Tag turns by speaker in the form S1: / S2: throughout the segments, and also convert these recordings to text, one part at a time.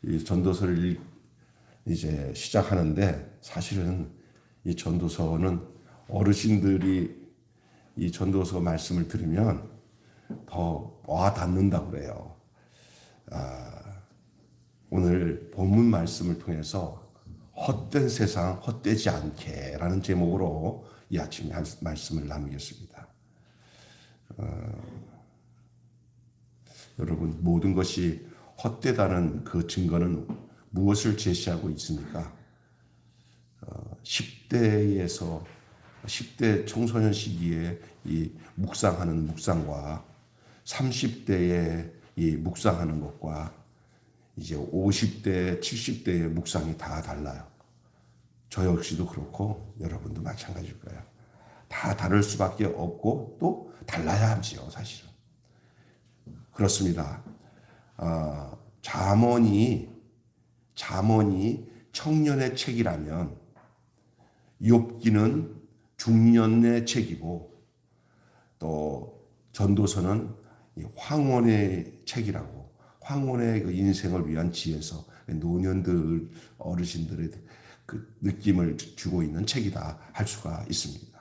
S1: 이 전도서를 이제 시작하는데 사실은 이 전도서는 어르신들이 이 전도서 말씀을 들으면 더 와닿는다고 그래요. 오늘 본문 말씀을 통해서 헛된 세상 헛되지 않게라는 제목으로 이 아침 말씀을 나누겠습니다. 여러분, 모든 것이 헛되다는 그 증거는 무엇을 제시하고 있습니까? 10대 청소년 시기에 이 묵상하는 묵상과 30대에 이 묵상하는 것과 이제 50대, 70대의 묵상이 다 달라요. 저 역시도 그렇고 여러분도 마찬가지일 거예요. 다 다를 수밖에 없고 또 달라야 하지요, 사실은. 그렇습니다. 잠언이 청년의 책이라면 욥기는 중년의 책이고 또 전도서는 황혼의 책이라고, 황혼의 그 인생을 위한 지혜서, 노년들 어르신들의 그 느낌을 주고 있는 책이다 할 수가 있습니다.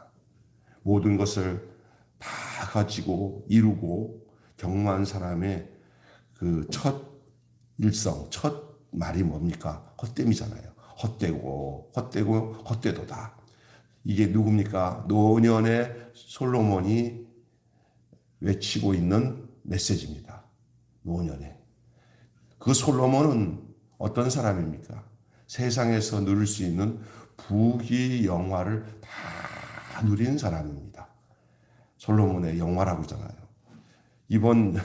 S1: 모든 것을 다 가지고 이루고 경험한 사람의 그 첫 일성, 첫 말이 뭡니까? 헛됨이잖아요. 헛되도다. 이게 누굽니까? 노년의 솔로몬이 외치고 있는 메시지입니다. 노년에. 그 솔로몬은 어떤 사람입니까? 세상에서 누릴 수 있는 부귀 영화를 다 누린 사람입니다. 솔로몬의 영화라고 하잖아요. 이번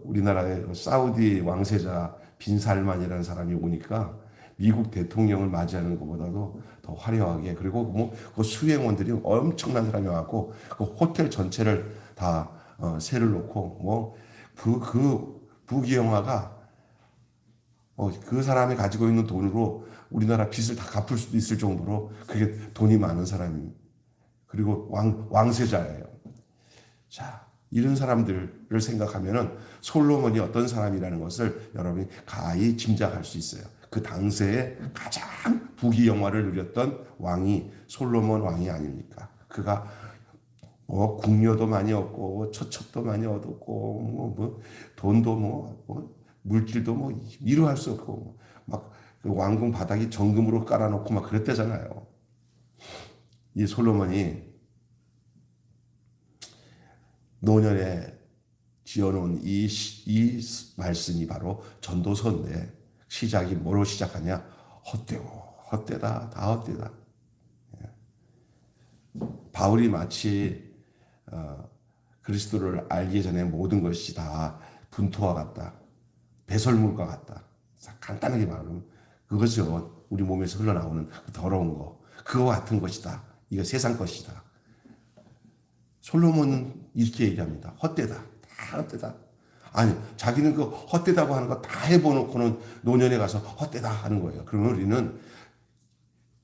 S1: 우리나라의 사우디 왕세자 빈살만이라는 사람이 오니까 미국 대통령을 맞이하는 것보다도 더 화려하게, 그리고 그 수행원들이 엄청난 사람이 와갖고 그 호텔 전체를 다 세를 놓고 그 부귀영화가 그 사람이 가지고 있는 돈으로 우리나라 빚을 다 갚을 수도 있을 정도로 그게 돈이 많은 사람입니다. 그리고 왕세자예요. 자, 이런 사람들을 생각하면은 솔로몬이 어떤 사람이라는 것을 여러분이 가히 짐작할 수 있어요. 그 당시에 가장 부귀영화를 누렸던 왕이 솔로몬 왕이 아닙니까? 그가 궁녀도 많이 얻고 처첩도 많이 얻었고 돈도 물질도 이루할 수 없고 막 그 왕궁 바닥이 정금으로 깔아놓고 막 그랬대잖아요. 이 솔로몬이 노년에 지어놓은 이 말씀이 바로 전도서인데, 시작이 뭐로 시작하냐? 헛되다, 다 헛되다. 바울이 마치 그리스도를 알기 전에 모든 것이 다 분토와 같다, 배설물과 같다. 간단하게 말하면 그것이요, 우리 몸에서 흘러나오는 더러운 거, 그와 같은 것이다. 이거 세상 것이다. 솔로몬은 이렇게 얘기합니다. 헛되다. 다 헛되다. 아니, 자기는 그 헛되다고 하는 거 다 해보놓고는 노년에 가서 헛되다 하는 거예요. 그러면 우리는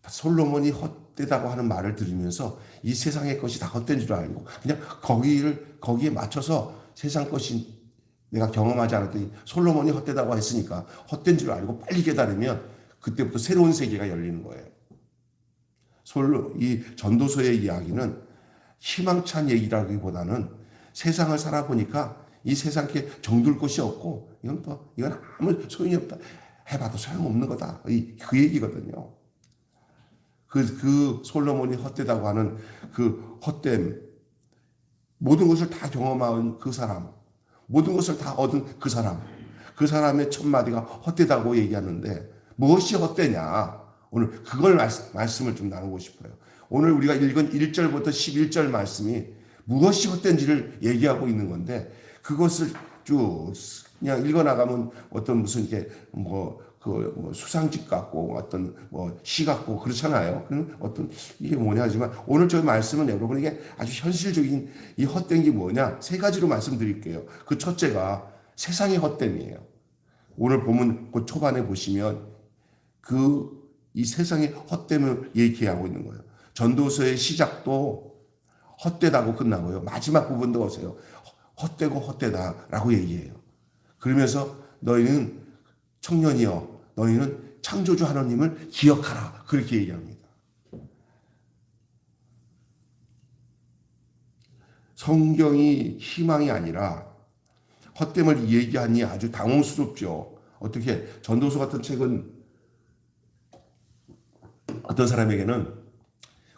S1: 솔로몬이 헛되다고 하는 말을 들으면서 이 세상의 것이 다 헛된 줄 알고 그냥 거기에 맞춰서 세상 것이 내가 경험하지 않았더니 솔로몬이 헛되다고 했으니까 헛된 줄 알고 빨리 깨달으면 그때부터 새로운 세계가 열리는 거예요. 이 전도서의 이야기는 희망찬 얘기라기보다는 세상을 살아보니까 이 세상에 정들 곳이 없고 이건 아무 소용이 없다. 해봐도 소용없는 거다. 그 얘기거든요. 그 솔로몬이 헛되다고 하는 그 헛됨, 모든 것을 다 경험한 그 사람, 모든 것을 다 얻은 그 사람의 첫 마디가 헛되다고 얘기하는데 무엇이 헛되냐? 오늘 그걸 말씀을 좀 나누고 싶어요. 오늘 우리가 읽은 1절부터 11절 말씀이 무엇이 헛된지를 얘기하고 있는 건데, 그것을 쭉 그냥 읽어나가면 어떤 무슨 이게 수상집 같고 어떤 시 같고 그렇잖아요. 그럼 어떤 이게 뭐냐 하지만 오늘 저 말씀은 여러분에게 아주 현실적인 이 헛된 게 뭐냐, 세 가지로 말씀드릴게요. 그 첫째가 세상의 헛됨이에요. 오늘 보면 그 초반에 보시면 이 세상의 헛됨을 얘기하고 있는 거예요. 전도서의 시작도 헛되다고 끝나고요. 마지막 부분도 보세요. 헛되고 헛되다라고 얘기해요. 그러면서 너희는 청년이여 너희는 창조주 하나님을 기억하라. 그렇게 얘기합니다. 성경이 희망이 아니라 헛됨을 얘기하니 아주 당혹스럽죠. 어떻게 전도서 같은 책은 어떤 사람에게는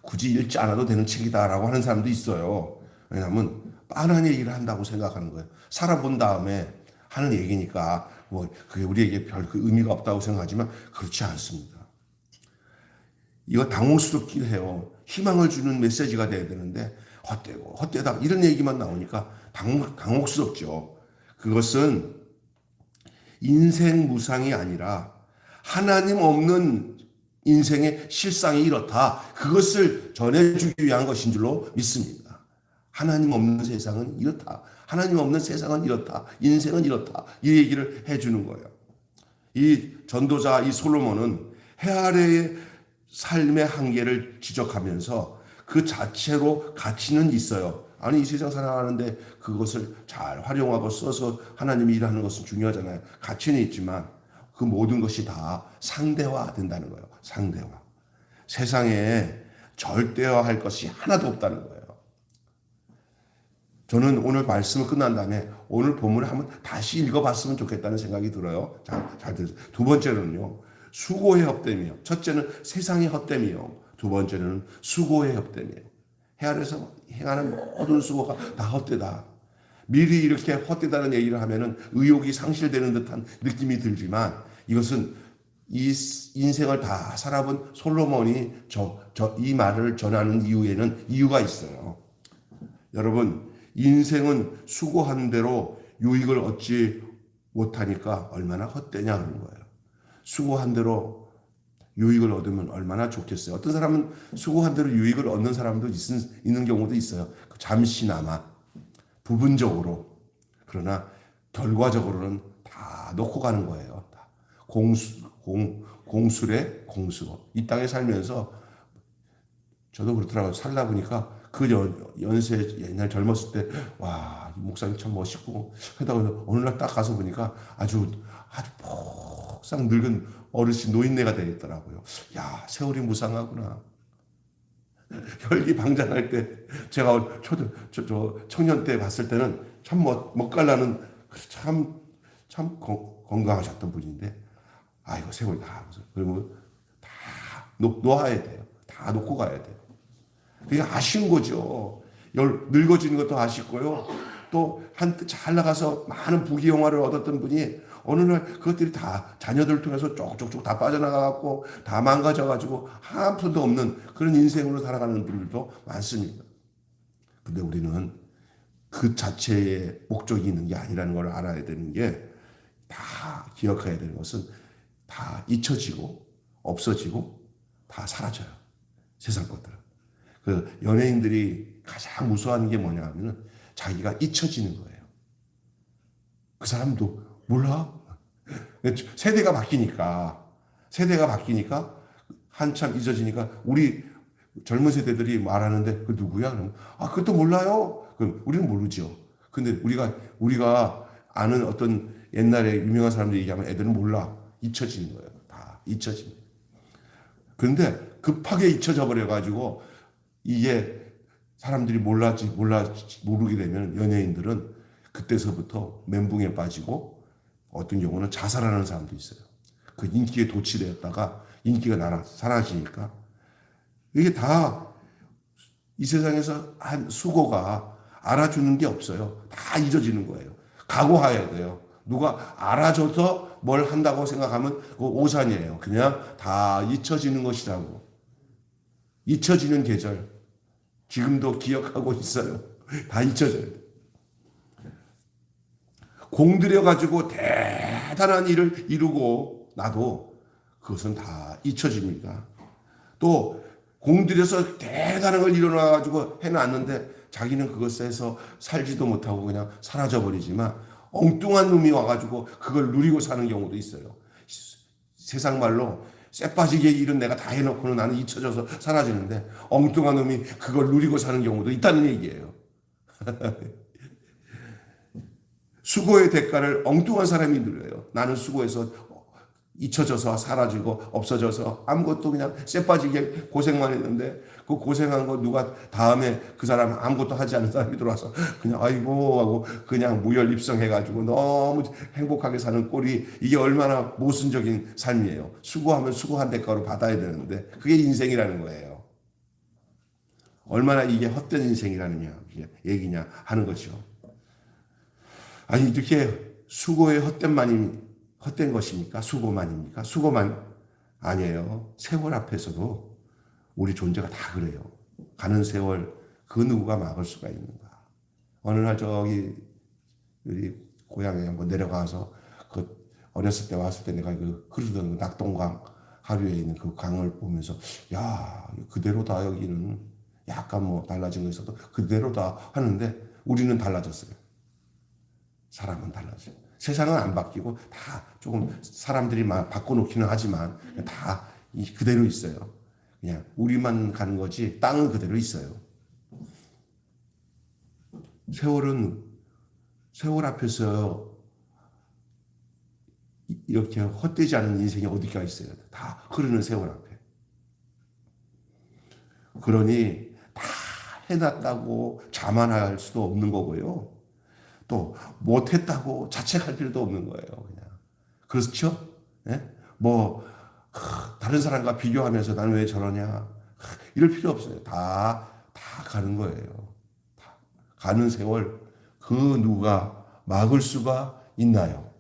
S1: 굳이 읽지 않아도 되는 책이다라고 하는 사람도 있어요. 왜냐하면 빤한 얘기를 한다고 생각하는 거예요. 살아본 다음에 하는 얘기니까 뭐 그게 우리에게 별 그 의미가 없다고 생각하지만 그렇지 않습니다. 이거 당혹스럽긴 해요. 희망을 주는 메시지가 돼야 되는데 헛되고 헛되다 이런 얘기만 나오니까 당혹스럽죠. 그것은 인생 무상이 아니라 하나님 없는 인생의 실상이 이렇다. 그것을 전해주기 위한 것인 줄로 믿습니다. 하나님 없는 세상은 이렇다. 하나님 없는 세상은 이렇다. 인생은 이렇다. 이 얘기를 해주는 거예요. 이 전도자 이 솔로몬은 해 아래의 삶의 한계를 지적하면서 그 자체로 가치는 있어요. 아니 이 세상 살아가는데 그것을 잘 활용하고 써서 하나님이 일하는 것은 중요하잖아요. 가치는 있지만 그 모든 것이 다 상대화된다는 거예요. 상대화. 세상에 절대화할 것이 하나도 없다는 거예요. 저는 오늘 말씀을 끝난 다음에 오늘 본문을 한번 다시 읽어봤으면 좋겠다는 생각이 들어요. 잘 들으세요. 두 번째는요. 수고의 헛됨이요. 첫째는 세상의 헛됨이요. 두 번째는 수고의 헛됨이에요. 해 아래서 행하는 모든 수고가 다 헛되다. 미리 이렇게 헛되다는 얘기를 하면은 의욕이 상실되는 듯한 느낌이 들지만 이것은 이 인생을 다 살아본 솔로몬이 이 말을 전하는 이유에는 이유가 있어요. 여러분, 인생은 수고한 대로 유익을 얻지 못하니까 얼마나 헛되냐 그런 거예요. 수고한 대로 유익을 얻으면 얼마나 좋겠어요. 어떤 사람은 수고한 대로 유익을 얻는 사람도 있는 경우도 있어요. 잠시나마, 부분적으로. 그러나 결과적으로는 다 놓고 가는 거예요. 다. 공술의 공수로. 이 땅에 살면서 저도 그렇더라고요. 살다 보니까 그 연세 옛날 젊었을 때 와, 이 목사님 참 멋있고 하다가 어느 날 딱 가서 보니까 아주 폭삭 늙은 어르신 노인네가 되겠더라고요. 야, 세월이 무상하구나. 혈기방장할 때 제가 청년 때 봤을 때는 참 멋깔나는 참 건강하셨던 분인데 아이고 세월이 다 그러면 다 놓아야 돼요. 다 놓고 가야 돼요. 그게 아쉬운 거죠. 늙어지는 것도 아쉽고요. 또 한때 잘 나가서 많은 부귀영화를 얻었던 분이 어느 날 그것들이 다 자녀들 통해서 쪽쪽쪽 다 빠져나가고 다 망가져가지고 한 푼도 없는 그런 인생으로 살아가는 분들도 많습니다. 근데 우리는 그 자체의 목적이 있는 게 아니라는 걸 알아야 되는 게 다 기억해야 되는 것은 다 잊혀지고 없어지고 다 사라져요. 세상 것들은. 그 연예인들이 가장 무서워하는 게 뭐냐 하면은 자기가 잊혀지는 거예요. 그 사람도 몰라? 세대가 바뀌니까 한참 잊어지니까 우리 젊은 세대들이 말하는데 그 누구야? 그러면 그것도 몰라요? 그럼 우리는 모르죠. 근데 우리가 아는 어떤 옛날에 유명한 사람들 얘기하면 애들은 몰라. 잊혀지는 거예요. 다 잊혀집니다. 그런데 급하게 잊혀져 버려가지고 이게 사람들이 모르게 되면 연예인들은 그때서부터 멘붕에 빠지고 어떤 경우는 자살하는 사람도 있어요. 그 인기에 도취되었다가 인기가 사라지니까 이게 다 이 세상에서 한 수고가 알아주는 게 없어요. 다 잊어지는 거예요. 각오해야 돼요. 누가 알아줘서 뭘 한다고 생각하면 그거 오산이에요. 그냥 다 잊혀지는 것이라고. 잊혀지는 계절. 지금도 기억하고 있어요. 다 잊혀져요. 공들여가지고 대단한 일을 이루고 나도 그것은 다 잊혀집니다. 또 공들여서 대단한 걸 일어나가지고 해놨는데 자기는 그것에서 살지도 못하고 그냥 사라져버리지만 엉뚱한 놈이 와가지고 그걸 누리고 사는 경우도 있어요. 세상 말로 쇠 빠지게 일은 내가 다 해놓고는 나는 잊혀져서 사라지는데 엉뚱한 놈이 그걸 누리고 사는 경우도 있다는 얘기예요. 수고의 대가를 엉뚱한 사람이 누려요. 나는 수고해서 잊혀져서 사라지고 없어져서 아무것도 그냥 쎄빠지게 고생만 했는데 그 고생한 거 누가 다음에 그 사람 아무것도 하지 않은 사람이 들어와서 그냥 아이고 하고 그냥 무혈입성해가지고 너무 행복하게 사는 꼴이 이게 얼마나 모순적인 삶이에요. 수고하면 수고한 대가로 받아야 되는데 그게 인생이라는 거예요. 얼마나 이게 헛된 인생이라느냐 얘기냐 하는 거죠. 아니 이렇게 수고의 헛된 것입니까? 수고만입니까? 수고만 아니에요. 세월 앞에서도 우리 존재가 다 그래요. 가는 세월 그 누구가 막을 수가 있는가. 어느 날 저기 우리 고향에 한번 내려가서 그 어렸을 때 왔을 때 내가 그 흐르던 낙동강 하류에 있는 그 강을 보면서 야 그대로다. 여기는 약간 뭐 달라진 거 있어도 그대로다 하는데 우리는 달라졌어요. 사람은 달라져요. 세상은 안 바뀌고 다 조금 사람들이 막 바꿔놓기는 하지만 다 그대로 있어요. 그냥 우리만 가는 거지 땅은 그대로 있어요. 세월 앞에서 이렇게 헛되지 않은 인생이 어디가 있어요. 다 흐르는 세월 앞에. 그러니 다 해놨다고 자만할 수도 없는 거고요. 또 못했다고 자책할 필요도 없는 거예요. 그냥 그렇죠? 네? 뭐 다른 사람과 비교하면서 나는 왜 저러냐 이럴 필요 없어요. 다 가는 거예요. 다 가는 세월 그 누가 막을 수가 있나요?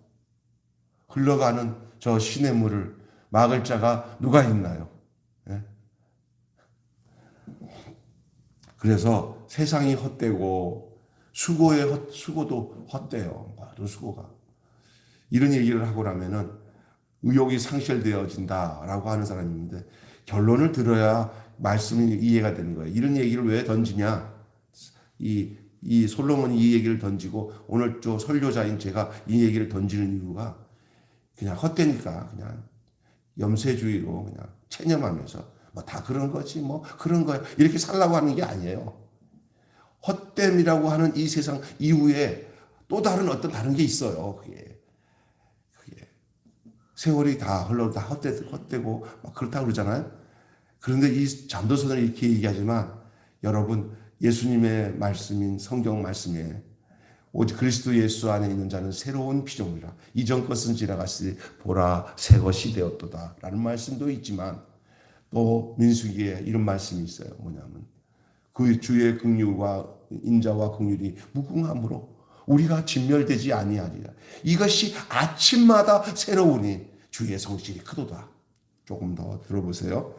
S1: 흘러가는 저 시냇물을 막을 자가 누가 있나요? 네? 그래서 세상이 헛되고 수고도 헛돼요. 모든 수고가. 이런 얘기를 하고 나면은 의욕이 상실되어진다라고 하는 사람이 있는데 결론을 들어야 말씀이 이해가 되는 거예요. 이런 얘기를 왜 던지냐? 이 솔로몬이 이 얘기를 던지고 오늘 저 설교자인 제가 이 얘기를 던지는 이유가 그냥 헛되니까 그냥 염세주의로 그냥 체념하면서 뭐 다 그런 거지 뭐 그런 거야 이렇게 살라고 하는 게 아니에요. 헛됨이라고 하는 이 세상 이후에 또 다른 어떤 다른 게 있어요. 그게 세월이 다 흘러도 다 헛되고 막 그렇다고 그러잖아요. 그런데 이 전도서는 이렇게 얘기하지만 여러분 예수님의 말씀인 성경 말씀에 오직 그리스도 예수 안에 있는 자는 새로운 피조물이라 이전 것은 지나갔으니 보라 새 것이 되었도다 라는 말씀도 있지만 또 민수기에 이런 말씀이 있어요. 뭐냐면 그 주의 긍휼과 인자와 긍휼이 무궁함으로 우리가 진멸되지 아니하리라. 이것이 아침마다 새로우니 주의 성실이 크도다. 조금 더 들어보세요.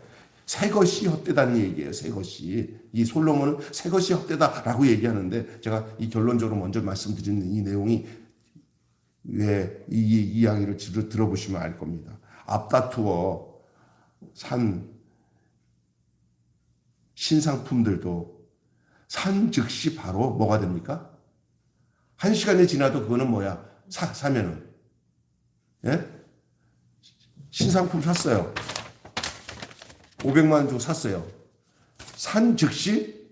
S1: 새 것이 헛되다는 얘기예요. 새 것이. 이 솔로몬은 새 것이 헛되다라고 얘기하는데 제가 이 결론적으로 먼저 말씀드리는 이 내용이 왜 이 이야기를 들어보시면 알 겁니다. 앞다투어 산 신상품들도 산 즉시 바로 뭐가 됩니까? 1시간이 지나도 그거는 뭐야? 사면은. 예? 신상품 샀어요. 500만 원 주고 샀어요. 산 즉시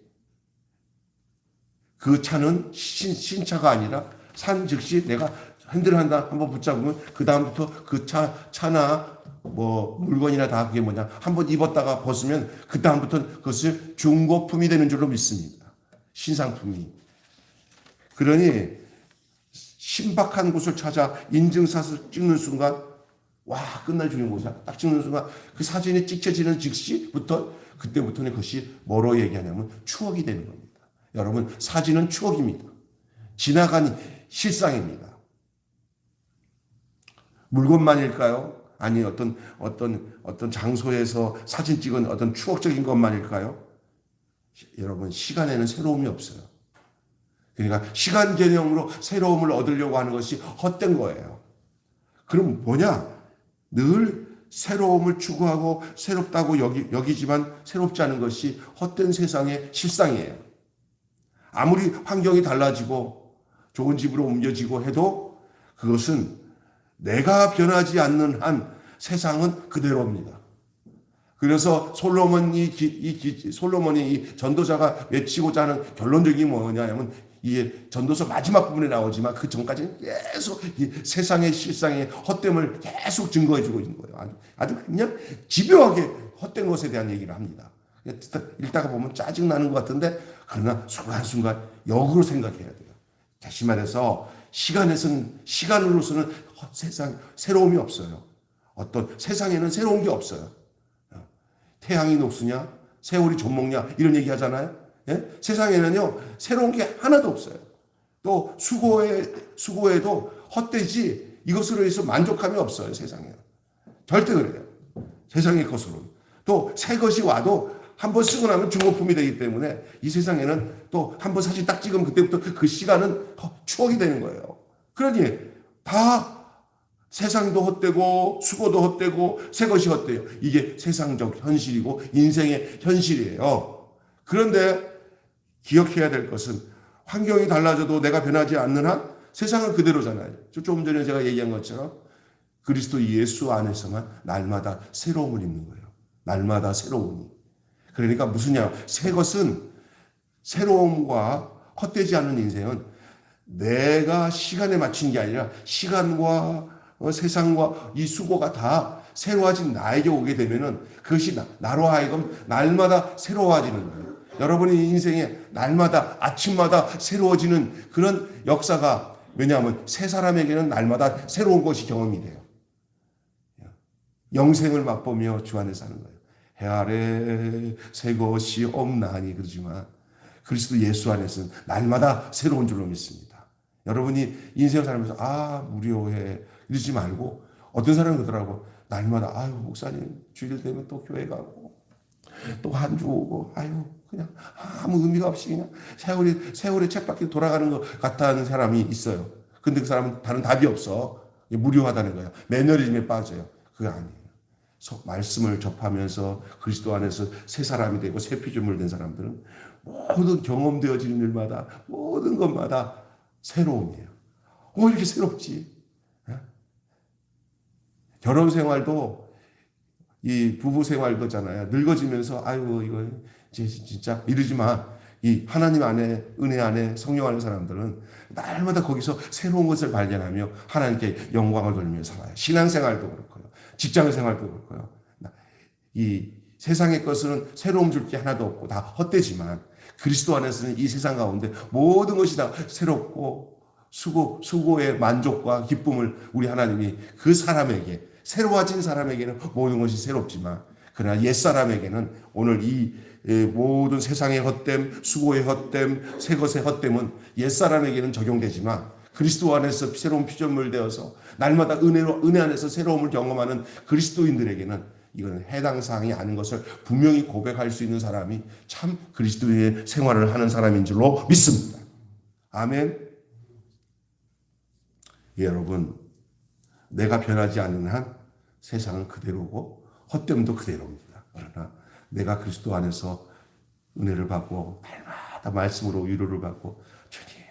S1: 그 차는 신차가 아니라 산 즉시 내가 핸들을 한번 붙잡으면 그 다음부터 그 차나 뭐 물건이나 다 그게 뭐냐 한번 입었다가 벗으면 그 다음부터는 그것을 중고품이 되는 줄로 믿습니다. 신상품이. 그러니 신박한 곳을 찾아 인증샷을 찍는 순간 와 끝날 중요고사 딱 찍는 순간 그 사진이 찍혀지는 즉시부터 그때부터는 그것이 뭐로 얘기하냐면 추억이 되는 겁니다. 여러분 사진은 추억입니다. 지나간 실상입니다. 물건만일까요? 아니 어떤 장소에서 사진 찍은 어떤 추억적인 것만일까요? 여러분 시간에는 새로움이 없어요. 그러니까 시간 개념으로 새로움을 얻으려고 하는 것이 헛된 거예요. 그럼 뭐냐? 늘 새로움을 추구하고 새롭다고 여기지만 새롭지 않은 것이 헛된 세상의 실상이에요. 아무리 환경이 달라지고 좋은 집으로 옮겨지고 해도 그것은 내가 변하지 않는 한 세상은 그대로입니다. 그래서 솔로몬이 이 전도자가 외치고자 하는 결론적인 뭐냐면 이게 전도서 마지막 부분에 나오지만 그 전까지는 계속 이 세상의 실상의 헛됨을 계속 증거해주고 있는 거예요. 아주 그냥 집요하게 헛된 것에 대한 얘기를 합니다. 읽다가 보면 짜증나는 것 같은데 그러나 순간순간 역으로 생각해야 돼요. 다시 말해서 시간으로서는 세상 새로움이 없어요. 어떤 세상에는 새로운 게 없어요. 태양이 녹수냐 세월이 젖먹냐 이런 얘기 하잖아요. 예? 세상에는요 새로운 게 하나도 없어요. 또 수고에도 헛되지 이것으로 해서 만족함이 없어요. 세상에 절대 그래요. 세상의 것으로는 또 새 것이 와도 한번 쓰고 나면 중고품이 되기 때문에 이 세상에는 또 한번 사진 딱 찍으면 그때부터 그 시간은 추억이 되는 거예요. 그러니 다 세상도 헛되고 수고도 헛되고 새 것이 헛돼요. 이게 세상적 현실이고 인생의 현실이에요. 그런데 기억해야 될 것은 환경이 달라져도 내가 변하지 않는 한 세상은 그대로잖아요. 조금 전에 제가 얘기한 것처럼 그리스도 예수 안에서만 날마다 새로움을 입는 거예요. 날마다 새로움이. 그러니까 무슨냐? 새 것은 새로움과 헛되지 않은 인생은 내가 시간에 맞춘 게 아니라 시간과 세상과 이 수고가 다 새로워진 나에게 오게 되면은 그것이 나로 하여금 날마다 새로워지는 거예요. 여러분의 인생에 날마다 아침마다 새로워지는 그런 역사가 왜냐하면 새 사람에게는 날마다 새로운 것이 경험이 돼요. 영생을 맛보며 주 안에 사는 거예요. 해 아래 새 것이 없나니 그러지만 그리스도 예수 안에서는 날마다 새로운 줄로 믿습니다. 여러분이 인생을 살면서 무료해 이러지 말고 어떤 사람은 그러더라고. 날마다 아유 목사님 주일 되면 또 교회 가고 또 한 주 오고 그냥 아무 의미가 없이 그냥 세월의 쳇바퀴 돌아가는 것 같다는 사람이 있어요. 근데 그 사람은 다른 답이 없어. 무료하다는 거야. 매너리즘에 빠져요. 그게 아니에요. 말씀을 접하면서 그리스도 안에서 새 사람이 되고 새 피조물 된 사람들은 모든 경험되어지는 일마다 모든 것마다 새로움이에요. 이렇게 새롭지? 결혼 생활도 이 부부 생활도잖아요. 늙어지면서 이거 진짜 이러지만 이 하나님 안에 은혜 안에 성령 안에 사람들은 날마다 거기서 새로운 것을 발견하며 하나님께 영광을 돌리며 살아요. 신앙생활도 그렇고요. 직장생활도 그렇고요. 이 세상의 것은 새로움 줄 게 하나도 없고 다 헛되지만 그리스도 안에서는 이 세상 가운데 모든 것이 다 새롭고 수고의 만족과 기쁨을 우리 하나님이 그 사람에게 새로워진 사람에게는 모든 것이 새롭지만 그러나 옛사람에게는 오늘 이 모든 세상의 헛됨, 수고의 헛됨, 새 것의 헛됨은 옛사람에게는 적용되지만 그리스도 안에서 새로운 피조물 되어서 날마다 은혜 안에서 새로움을 경험하는 그리스도인들에게는 이건 해당 사항이 아닌 것을 분명히 고백할 수 있는 사람이 참 그리스도의 생활을 하는 사람인 줄로 믿습니다. 아멘. 여러분, 내가 변하지 않는 한 세상은 그대로고 헛됨도 그대로입니다. 그러나 내가 그리스도 안에서 은혜를 받고 날마다 말씀으로 위로를 받고 주님,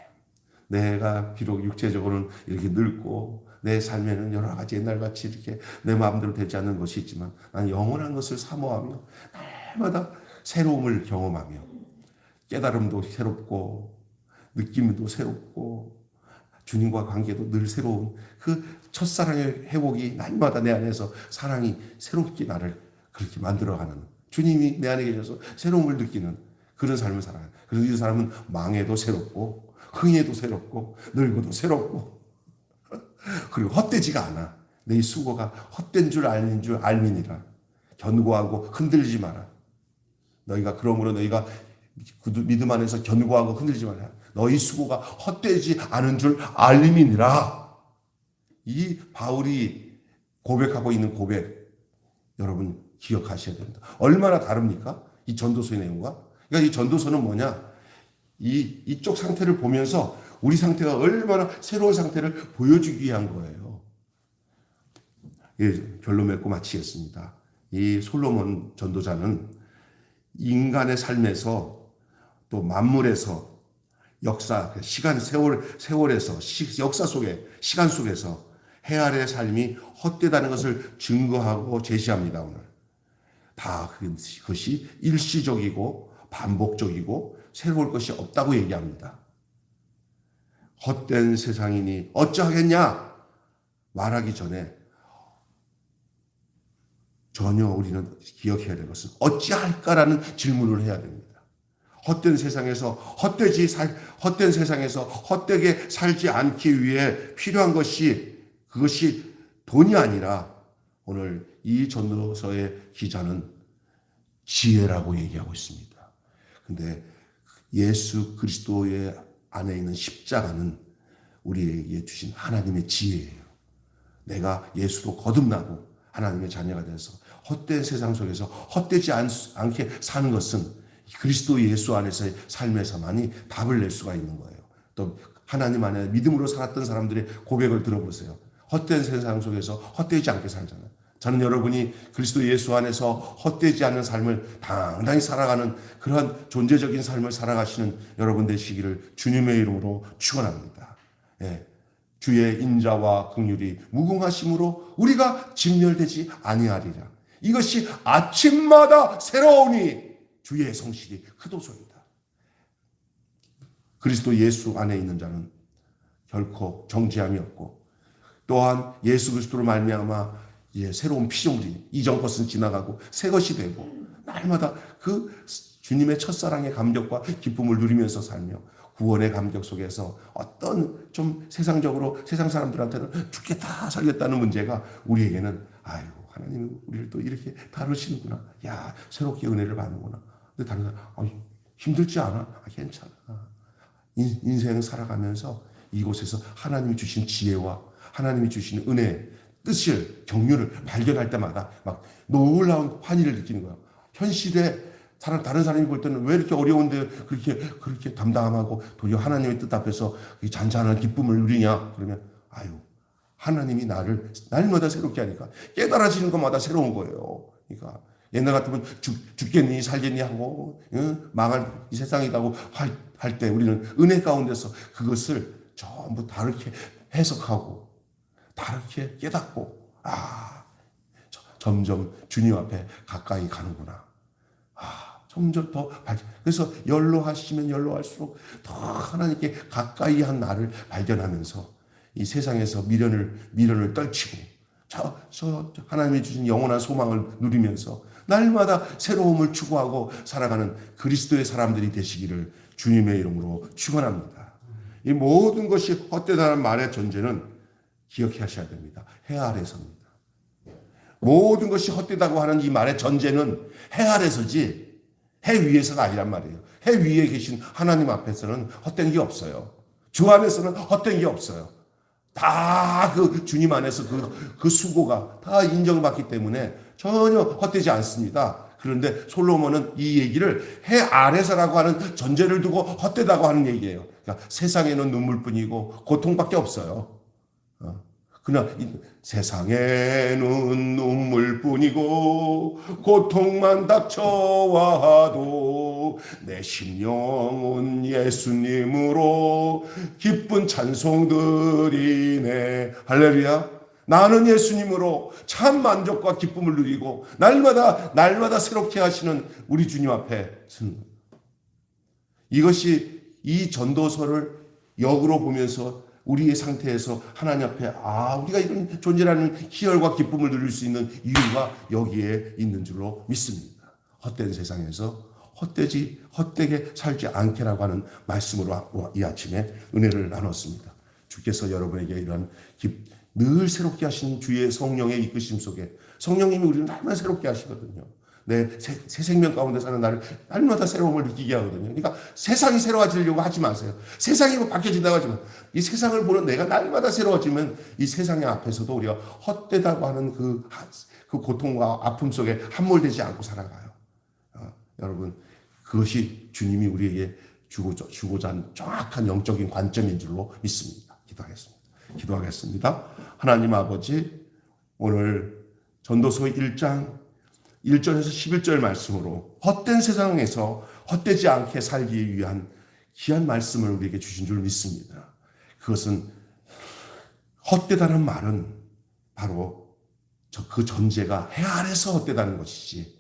S1: 내가 비록 육체적으로는 이렇게 늙고 내 삶에는 여러 가지 옛날같이 이렇게 내 마음대로 되지 않는 것이 있지만 난 영원한 것을 사모하며 날마다 새로움을 경험하며 깨달음도 새롭고 느낌도 새롭고 주님과 관계도 늘 새로운 그 첫사랑의 회복이 날마다 내 안에서 사랑이 새롭게 나를 그렇게 만들어가는 주님이 내 안에 계셔서 새로움을 느끼는 그런 삶을 살아요. 그래서 이 사람은 망해도 새롭고 흥해도 새롭고 늙어도 새롭고 그리고 헛되지가 않아. 내 수고가 헛된 줄 아는 줄 알미니라. 견고하고 흔들리지 마라. 그러므로 너희가 믿음 안에서 견고하고 흔들리지 마라. 너희 수고가 헛되지 않은 줄 알미니라. 이 바울이 고백하고 있는 고백 여러분 기억하셔야 됩니다. 얼마나 다릅니까? 이 전도서의 내용과. 그러니까 이 전도서는 뭐냐? 이쪽 상태를 보면서 우리 상태가 얼마나 새로운 상태를 보여주기 위한 거예요. 결론 맺고 마치겠습니다. 이 솔로몬 전도자는 인간의 삶에서 또 만물에서 역사, 세월에서 역사 속에 시간 속에서 해 아래의 삶이 헛되다는 것을 증거하고 제시합니다. 오늘 다 그것이 일시적이고 반복적이고 새로울 것이 없다고 얘기합니다. 헛된 세상이니 어찌하겠냐 말하기 전에 전혀 우리는 기억해야 될 것은 어찌할까라는 질문을 해야 됩니다. 헛된 세상에서 헛된 세상에서 헛되게 살지 않기 위해 필요한 그것이 돈이 아니라 오늘 이 전도서의 기자는 지혜라고 얘기하고 있습니다. 근데 예수 그리스도의 안에 있는 십자가는 우리에게 주신 하나님의 지혜예요. 내가 예수로 거듭나고 하나님의 자녀가 돼서 헛된 세상 속에서 헛되지 않게 사는 것은 그리스도 예수 안에서의 삶에서만이 답을 낼 수가 있는 거예요. 또 하나님 안에 믿음으로 살았던 사람들의 고백을 들어보세요. 헛된 세상 속에서 헛되지 않게 살잖아요. 저는 여러분이 그리스도 예수 안에서 헛되지 않는 삶을 당당히 살아가는 그러한 존재적인 삶을 살아가시는 여러분 되시기를 주님의 이름으로 축원합니다. 예. 주의 인자와 긍휼이 무궁하심으로 우리가 진멸되지 아니하리라. 이것이 아침마다 새로우니 주의 성실이 크도소이다. 그리스도 예수 안에 있는 자는 결코 정죄함이 없고 또한 예수 그리스도로 말미암아 새로운 피조물이 이전 것은 지나가고 새 것이 되고 날마다 그 주님의 첫사랑의 감격과 기쁨을 누리면서 살며 구원의 감격 속에서 어떤 좀 세상적으로 세상 사람들한테는 죽겠다 살겠다는 문제가 우리에게는 아이고 하나님은 우리를 또 이렇게 다루시는구나. 야 새롭게 은혜를 받는구나. 근데 다른 사람 힘들지 않아? 괜찮아. 인생 살아가면서 이곳에서 하나님이 주신 지혜와 하나님이 주신 은혜 뜻을 경륜을 발견할 때마다 막 놀라운 환희를 느끼는 거야. 현실에 다른 사람이 볼 때는 왜 이렇게 어려운데 그렇게 담담하고 도리어 하나님의 뜻 앞에서 잔잔한 기쁨을 누리냐? 그러면 하나님이 나를 날마다 새롭게 하니까 깨달아지는 것마다 새로운 거예요. 그러니까 옛날 같으면 죽겠니 살겠니 하고 망할 이 세상이라고 할 때 우리는 은혜 가운데서 그것을 전부 다르게 해석하고 다르게 깨닫고 점점 주님 앞에 가까이 가는구나. 점점 더 그래서 연로하시면 연로할수록 더 하나님께 가까이 한 나를 발견하면서 이 세상에서 미련을 떨치고 저 하나님이 주신 영원한 소망을 누리면서 날마다 새로움을 추구하고 살아가는 그리스도의 사람들이 되시기를 주님의 이름으로 축원합니다. 이 모든 것이 헛되다는 말의 전제는 기억하셔야 됩니다. 해 아래서입니다. 모든 것이 헛되다고 하는 이 말의 전제는 해 아래서지 해 위에서가 아니란 말이에요. 해 위에 계신 하나님 앞에서는 헛된 게 없어요. 주 안에서는 헛된 게 없어요. 다 그 주님 안에서 그 수고가 다 인정받기 때문에 전혀 헛되지 않습니다. 그런데 솔로몬은 이 얘기를 해 아래서라고 하는 전제를 두고 헛되다고 하는 얘기예요. 그러니까 세상에는 눈물뿐이고 고통밖에 없어요. 그러나 세상에는 눈물뿐이고 고통만 닥쳐와도 내 심령은 예수님으로 기쁜 찬송 드리네. 할렐루야. 나는 예수님으로 참 만족과 기쁨을 누리고 날마다 새롭게 하시는 우리 주님 앞에 서는 거예요. 이것이 이 전도서를 역으로 보면서 우리의 상태에서 하나님 앞에 우리가 이런 존재라는 희열과 기쁨을 누릴 수 있는 이유가 여기에 있는 줄로 믿습니다. 헛된 세상에서 헛되게 살지 않게라고 하는 말씀으로 이 아침에 은혜를 나눴습니다. 주께서 여러분에게 이런 늘 새롭게 하시는 주의 성령의 이끄심 속에 성령님이 우리를 날마다 새롭게 하시거든요. 새 생명 가운데 사는 나를 날마다 새로움을 느끼게 하거든요. 그러니까 세상이 새로워지려고 하지 마세요. 세상이 바뀌어진다고 하지만 이 세상을 보는 내가 날마다 새로워지면 이 세상의 앞에서도 우리가 헛되다고 하는 그 고통과 아픔 속에 함몰되지 않고 살아가요. 여러분 그것이 주님이 우리에게 주고자 하는 정확한 영적인 관점인 줄로 믿습니다. 기도하겠습니다. 하나님 아버지 오늘 전도서 1장 1절에서 11절 말씀으로 헛된 세상에서 헛되지 않게 살기 위한 귀한 말씀을 우리에게 주신 줄 믿습니다. 그것은 헛되다는 말은 바로 그 전제가 해 아래서 헛되다는 것이지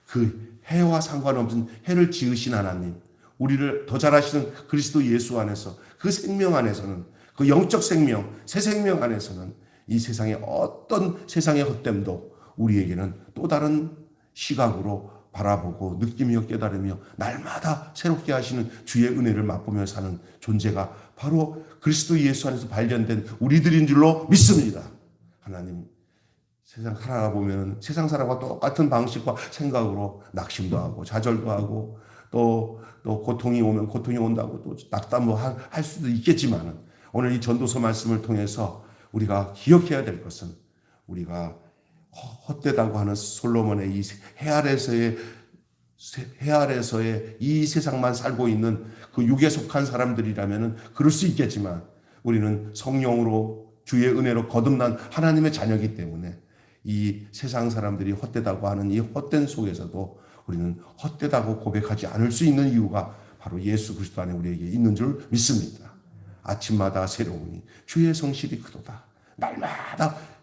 S1: 그 해와 상관없는 해를 지으신 하나님 우리를 더 잘하시는 그리스도 예수 안에서 그 생명 안에서는 그 영적 생명, 새 생명 안에서는 이 세상의 어떤 세상의 헛됨도 우리에게는 또 다른 시각으로 바라보고 느끼며 깨달으며 날마다 새롭게 하시는 주의 은혜를 맛보며 사는 존재가 바로 그리스도 예수 안에서 발견된 우리들인 줄로 믿습니다. 하나님, 세상 살아보면 세상 사람과 똑같은 방식과 생각으로 낙심도 하고 좌절도 하고 또 고통이 오면 고통이 온다고 또 낙담도 할 수도 있겠지만 오늘 이 전도서 말씀을 통해서 우리가 기억해야 될 것은 우리가 헛되다고 하는 솔로몬의 이 해 아래서의 이 세상만 살고 있는 그 육에 속한 사람들이라면 그럴 수 있겠지만 우리는 성령으로 주의 은혜로 거듭난 하나님의 자녀이기 때문에 이 세상 사람들이 헛되다고 하는 이 헛된 속에서도 우리는 헛되다고 고백하지 않을 수 있는 이유가 바로 예수 그리스도 안에 우리에게 있는 줄 믿습니다. 아침마다 새로우니 주의 성실이 크도다.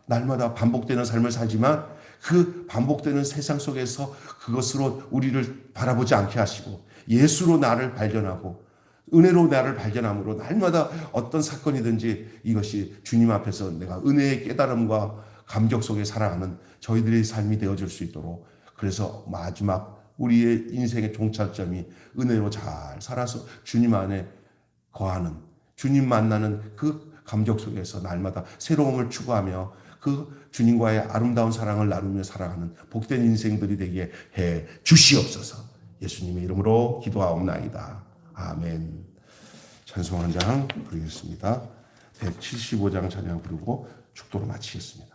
S1: 날마다 반복되는 삶을 살지만 그 반복되는 세상 속에서 그것으로 우리를 바라보지 않게 하시고 예수로 나를 발견하고 은혜로 나를 발견함으로 날마다 어떤 사건이든지 이것이 주님 앞에서 내가 은혜의 깨달음과 감격 속에 살아가는 저희들의 삶이 되어질 수 있도록 그래서 마지막 우리의 인생의 종착점이 은혜로 잘 살아서 주님 안에 거하는 주님 만나는 그 감격 속에서 날마다 새로움을 추구하며 그 주님과의 아름다운 사랑을 나누며 살아가는 복된 인생들이 되게 해 주시옵소서. 예수님의 이름으로 기도하옵나이다. 아멘. 찬송 한 장 부르겠습니다. 175장 찬양 부르고 축도로 마치겠습니다.